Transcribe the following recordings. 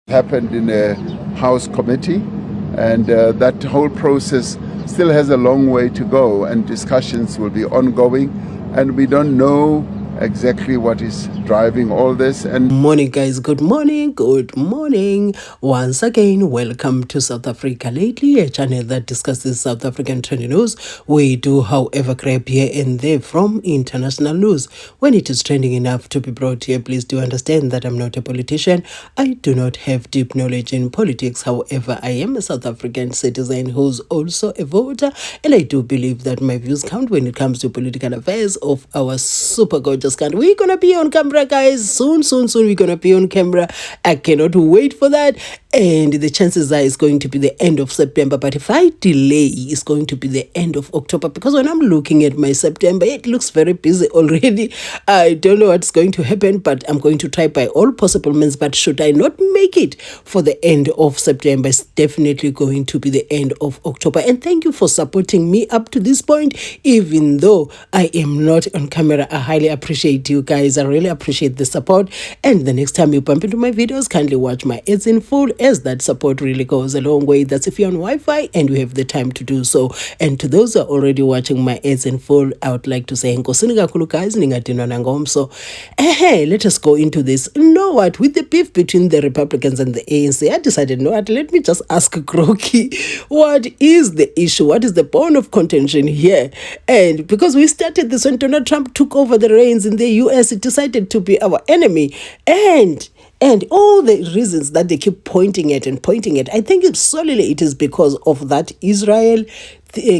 happened in a House committee, and that whole process still has a long way to go, and discussions will be ongoing, and we don't know exactly what is driving all this. And morning, guys. Good morning. Once again, welcome to South Africa Lately, a channel that discusses South African trending news. We do, however, grab here and there from international news. When it is trending enough to be brought here, please do understand that I'm not a politician. I do not have deep knowledge in politics. However, I am a South African citizen who's also a voter, and I do believe that my views count when it comes to political affairs of our super gorgeous country. We're gonna be on camera, guys. Soon we're gonna be on camera. I cannot wait for that. And the chances are it's going to be the end of September. But if I delay, it's going to be the end of October. Because when I'm looking at my September, it looks very busy already. I don't know what's going to happen, but I'm going to try by all possible means. But should I not make it for the end of September, it's definitely going to be the end of October. And thank you for supporting me up to this point. Even though I am not on camera, I highly appreciate you guys. I really appreciate the support. And the next time you bump into my videos, kindly watch my ads in full, as that support really goes a long way. That's if you're on Wi-Fi and you have the time to do so. And to those who are already watching my ads in full, I would like to say, guys, so let us go into this. You know what? With the beef between the Republicans and the ANC, I decided, no, let me just ask Crocky, what is the issue? What is the bone of contention here? And because we started this when Donald Trump took over the reins in the US, it decided to be our enemy. And all the reasons that they keep pointing at, I think it is because of that Israel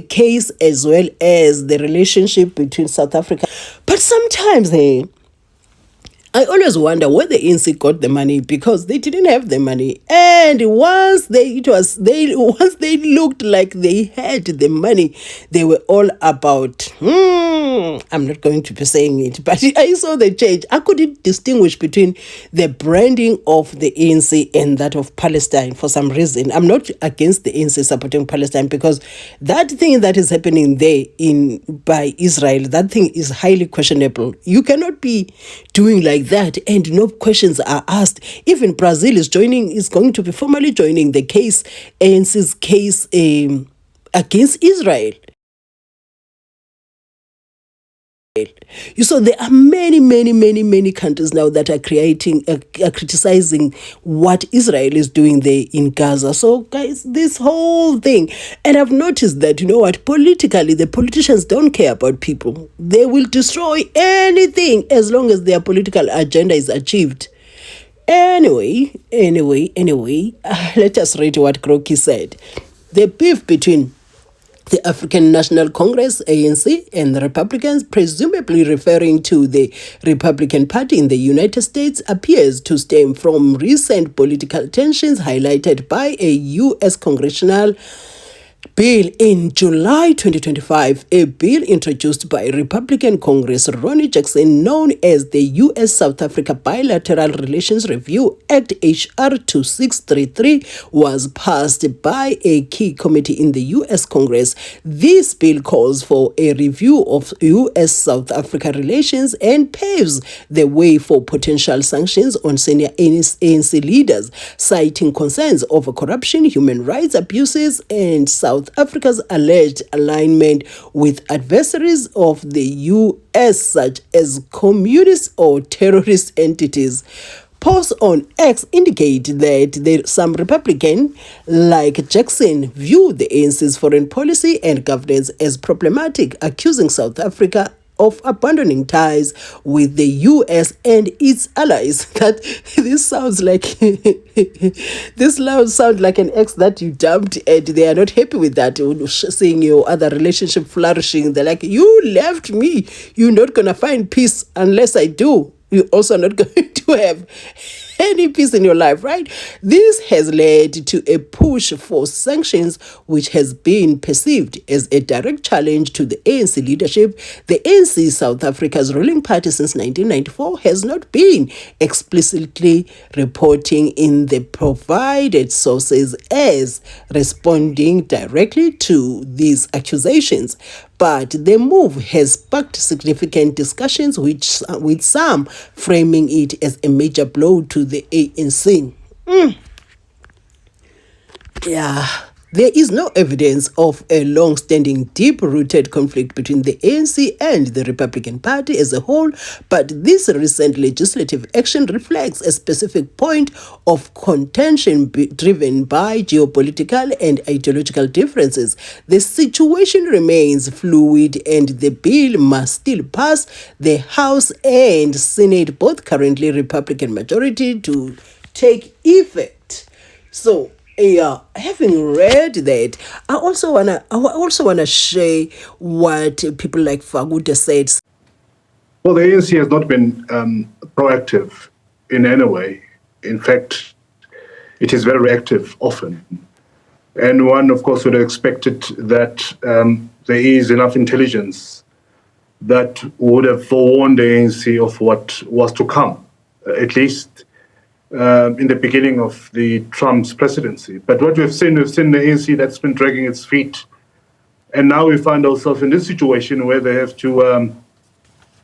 case, as well as the relationship between South Africa. But sometimes I always wonder where the ANC got the money, because they didn't have the money. And once they looked like they had the money, they were all about, I'm not going to be saying it, but I saw the change. I couldn't distinguish between the branding of the ANC and that of Palestine for some reason. I'm not against the ANC supporting Palestine, because that thing that is happening there by Israel, that thing is highly questionable. You cannot be doing like that and no questions are asked. Even Brazil is going to be formally joining the case, ANC's case against Israel. You saw there are many countries now that are criticizing what Israel is doing there in Gaza. So guys, this whole thing, and I've noticed that, you know what, politically, the politicians don't care about people. They will destroy anything as long as their political agenda is achieved. Anyway, let us read what Crocky said. The beef between the African National Congress, ANC, and the Republicans, presumably referring to the Republican Party in the United States, appears to stem from recent political tensions highlighted by a U.S. congressional bill in July 2025, a bill introduced by Republican Congress Ronnie Jackson, known as the U.S.-South Africa Bilateral Relations Review Act HR 2633, was passed by a key committee in the U.S. Congress. This bill calls for a review of U.S.-South Africa relations and paves the way for potential sanctions on senior ANC leaders, citing concerns over corruption, human rights abuses, and South Africa's alleged alignment with adversaries of the U.S. such as communist or terrorist entities. Posts on X indicate that some Republicans, like Jackson, view the ANC's foreign policy and governance as problematic, accusing South Africa of abandoning ties with the U.S. and its allies. That this sounds like an ex that you dumped, and they are not happy with that. Seeing your other relationship flourishing, they're like, you left me. You're not gonna find peace unless I do. You're also not going to have any peace in your life, right? This has led to a push for sanctions, which has been perceived as a direct challenge to the ANC leadership. The ANC, South Africa's ruling party since 1994, has not been explicitly reporting in the provided sources as responding directly to these accusations. But the move has sparked significant discussions, with some framing it as a major blow to the ANC. Yeah. There is no evidence of a long-standing, deep-rooted conflict between the ANC and the Republican Party as a whole, but this recent legislative action reflects a specific point of contention driven by geopolitical and ideological differences. The situation remains fluid and the bill must still pass the House and Senate, both currently Republican majority, to take effect. So, yeah, having read that, I also wanna share what people like Faguta said. Well, the ANC has not been proactive in any way. In fact, it is very reactive often. And one, of course, would have expected that there is enough intelligence that would have forewarned the ANC of what was to come, at least in the beginning of the Trump's presidency. But what we've seen the ANC that's been dragging its feet. And now we find ourselves in this situation where they have to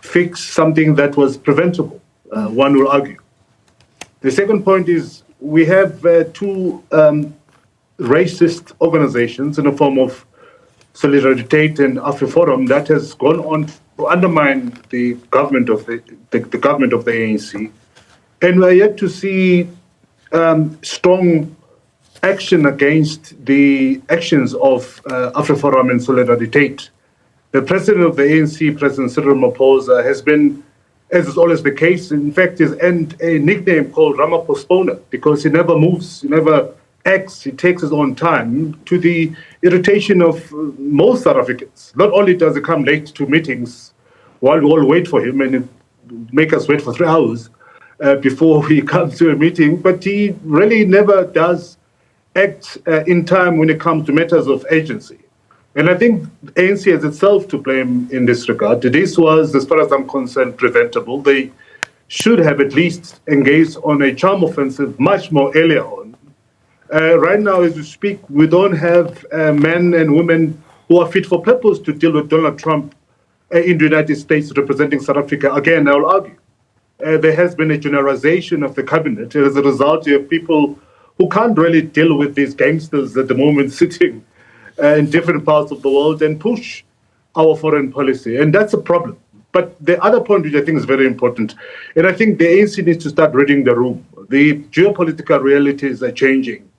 fix something that was preventable, one will argue. The second point is we have two racist organizations in the form of Solidarity and AFRIFORUM that has gone on to undermine the government of the government of the ANC. And we're yet to see strong action against the actions of AFRIFORUM and Solidarity. The president of the ANC, President Cyril Ramaphosa, has been, as is always the case, in fact, has earned a nickname called Ramaphosa because he never moves, he never acts, he takes his own time, to the irritation of most South Africans. Not only does he come late to meetings while we all wait for him and make us wait for 3 hours, before we come to a meeting, but he really never does act in time when it comes to matters of agency. And I think ANC has itself to blame in this regard. This was, as far as I'm concerned, preventable. They should have at least engaged on a charm offensive much more earlier on. Right now, as we speak, we don't have men and women who are fit for purpose to deal with Donald Trump in the United States representing South Africa. Again, I will argue. There has been a generalization of the cabinet. As a result, you have people who can't really deal with these gangsters at the moment sitting in different parts of the world and push our foreign policy. And that's a problem. But the other point, which I think is very important, and I think the ANC needs to start reading the room. The geopolitical realities are changing.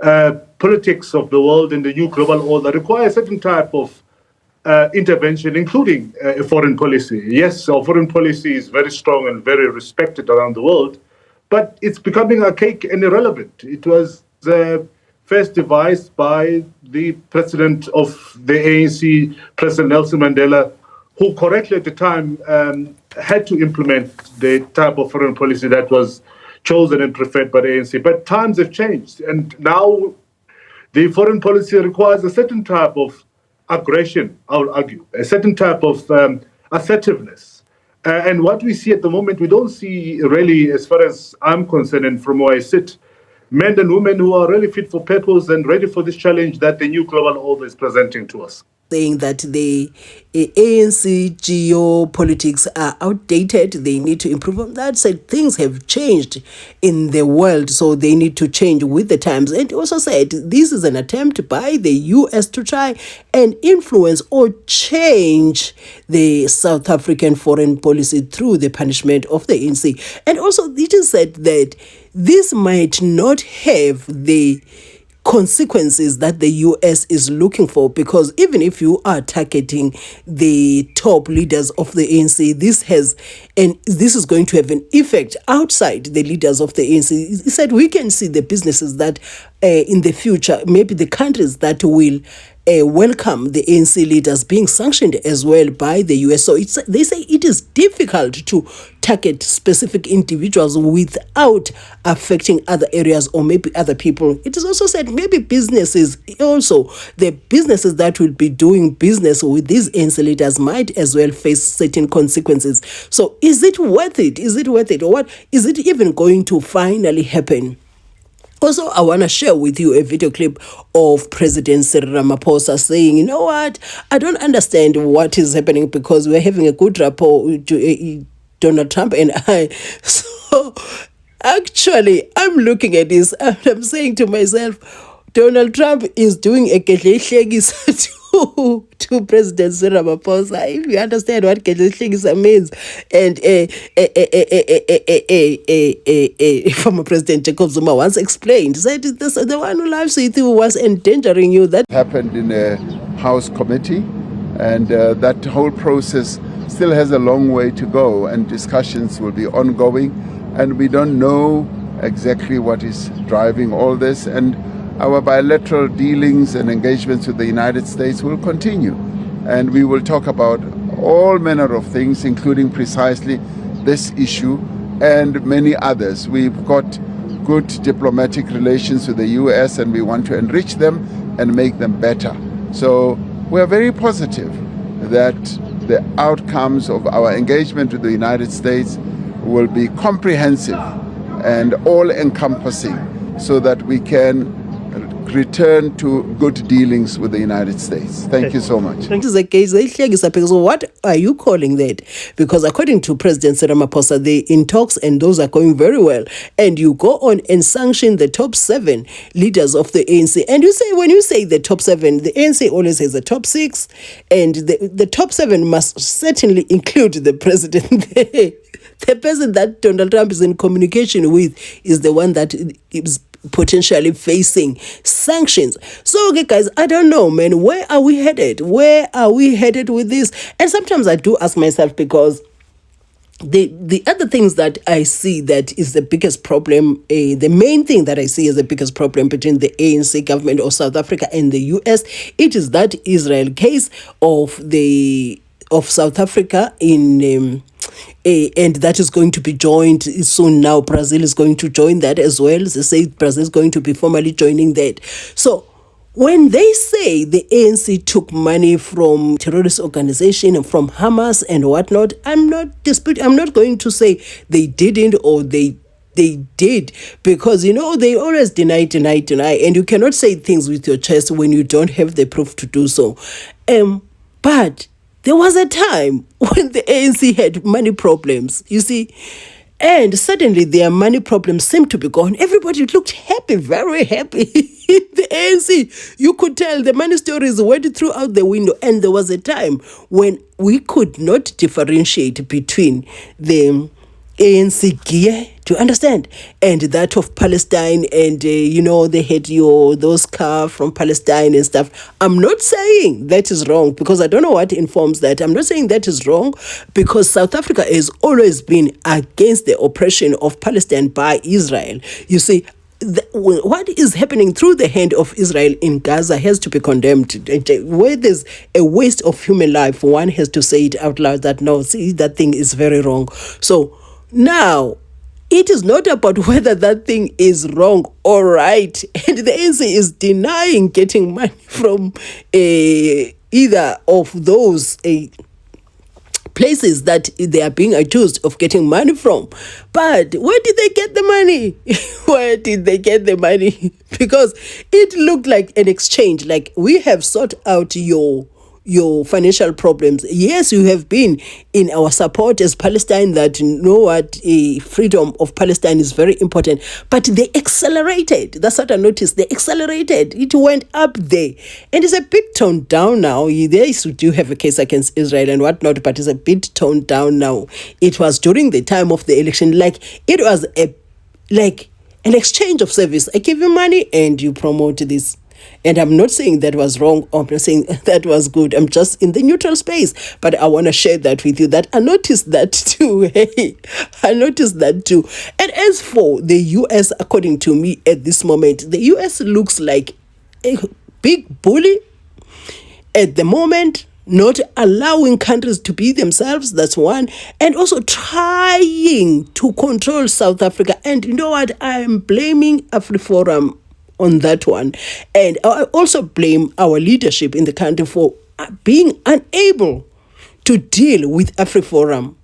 Politics of the world and the new global order require a certain type of intervention, including foreign policy. Yes, our foreign policy is very strong and very respected around the world, but it's becoming archaic and irrelevant. It was first devised by the president of the ANC, President Nelson Mandela, who correctly at the time had to implement the type of foreign policy that was chosen and preferred by the ANC. But times have changed, and now the foreign policy requires a certain type of aggression, I would argue, a certain type of assertiveness. And what we see at the moment, we don't see really, as far as I'm concerned and from where I sit, men and women who are really fit for purpose and ready for this challenge that the new global order is presenting to us. Saying that the ANC geopolitics are outdated, they need to improve on that. Said things have changed in the world, so they need to change with the times. And also said this is an attempt by the US to try and influence or change the South African foreign policy through the punishment of the ANC. And also it is said that this might not have the consequences that the US is looking for, because even if you are targeting the top leaders of the ANC, this is going to have an effect outside the leaders of the ANC. He said we can see the businesses that in the future, maybe the countries that will welcome the ANC leaders being sanctioned as well by the US. So they say it is difficult to target specific individuals without affecting other areas or maybe other people. It is also said maybe businesses, also the businesses that will be doing business with these ANC leaders might as well face certain consequences. So is it worth it? Is it worth it? Or what is it even going to finally happen? Also, I want to share with you a video clip of President Cyril Ramaphosa saying, you know what, I don't understand what is happening because we're having a good rapport with Donald Trump and I. So, actually, I'm looking at this and I'm saying to myself, Donald Trump is doing a gedlehlekisa to President Cyril Ramaphosa. If you understand what gedlehlekisa means, and former President Jacob Zuma once explained, said the one who loves you was endangering you. That happened in a House committee, and that whole process still has a long way to go, and discussions will be ongoing, and we don't know exactly what is driving all this, and our bilateral dealings and engagements with the United States will continue, and we will talk about all manner of things, including precisely this issue and many others. We've got good diplomatic relations with the US, and we want to enrich them and make them better. So we are very positive that the outcomes of our engagement with the United States will be comprehensive and all-encompassing, so that we can return to good dealings with the United States. Thank you so much. This is a case. So what are you calling that? Because according to President Cyril Ramaphosa, they in talks and those are going very well. And you go on and sanction the top 7 leaders of the ANC. And you say, when you say the top 7, the ANC always says the top 6, and the top 7 must certainly include the president. The person that Donald Trump is in communication with is the one that is potentially facing sanctions. So, okay, guys, I don't know, man. Where are we headed? Where are we headed with this? And sometimes I do ask myself, because the other things that I see that is the biggest problem, the main thing that I see as the biggest problem between the ANC government of South Africa and the US, it is that Israel case of South Africa in and that is going to be joined soon. Now Brazil is going to join that as well. They say Brazil is going to be formally joining that. So when they say the ANC took money from terrorist organization and from Hamas and whatnot, I'm not going to say they didn't or they did, because they always deny, and you cannot say things with your chest when you don't have the proof to do so. But there was a time when the ANC had money problems, you see, and suddenly their money problems seemed to be gone. Everybody looked happy, very happy. The ANC, you could tell the money stories went throughout the window, and there was a time when we could not differentiate between the ANC gear, to understand, and that of Palestine, and they had those cars from Palestine and stuff. I'm not saying that is wrong, because I don't know what informs that. I'm not saying that is wrong, because South Africa has always been against the oppression of Palestine by Israel. You see, what is happening through the hand of Israel in Gaza has to be condemned. Where there's a waste of human life, one has to say it out loud that no, see, that thing is very wrong. So now, it is not about whether that thing is wrong or right. And the ANC is denying getting money from either of those places that they are being accused of getting money from. But where did they get the money? Where did they get the money? Because it looked like an exchange, like we have sought out your financial problems. Yes, you have been in our support as Palestine, that freedom of Palestine is very important, but they accelerated. That's what I noticed. They accelerated. It went up there, and it's a bit toned down now. They do have a case against Israel and whatnot, but it's a bit toned down now. It was during the time of the election, like it was an exchange of service. I give you money and you promote this. And I'm not saying that was wrong, or I'm not saying that was good. I'm just in the neutral space. But I want to share that with you, that I noticed that too. Hey, I noticed that too. And as for the US, according to me at this moment, the US looks like a big bully at the moment, not allowing countries to be themselves. That's one. And also trying to control South Africa. And you know what? I'm blaming AFRIFORUM on that one. And I also blame our leadership in the country for being unable to deal with AFRIFORUM.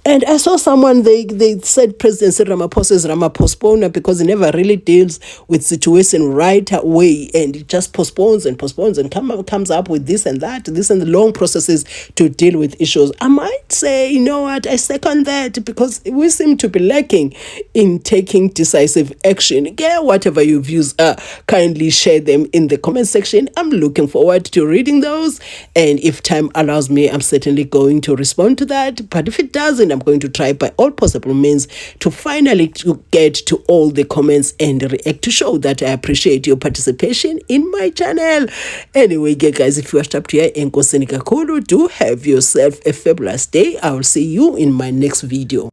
And I saw someone, they said President Cyril Ramaphosa is Rama postponer because he never really deals with situation right away, and he just postpones and comes up with this and that, this and the long processes to deal with issues. I might say, you know what, I second that, because we seem to be lacking in taking decisive action. Yeah, whatever your views are, kindly share them in the comment section. I'm looking forward to reading those, and if time allows me, I'm certainly going to respond to that. But if it doesn't, I'm going to try by all possible means to finally get to all the comments and react, to show that I appreciate your participation in my channel. Anyway, guys, if you watched up to here, enkoseni kakhulu, do have yourself a fabulous day. I'll see you in my next video.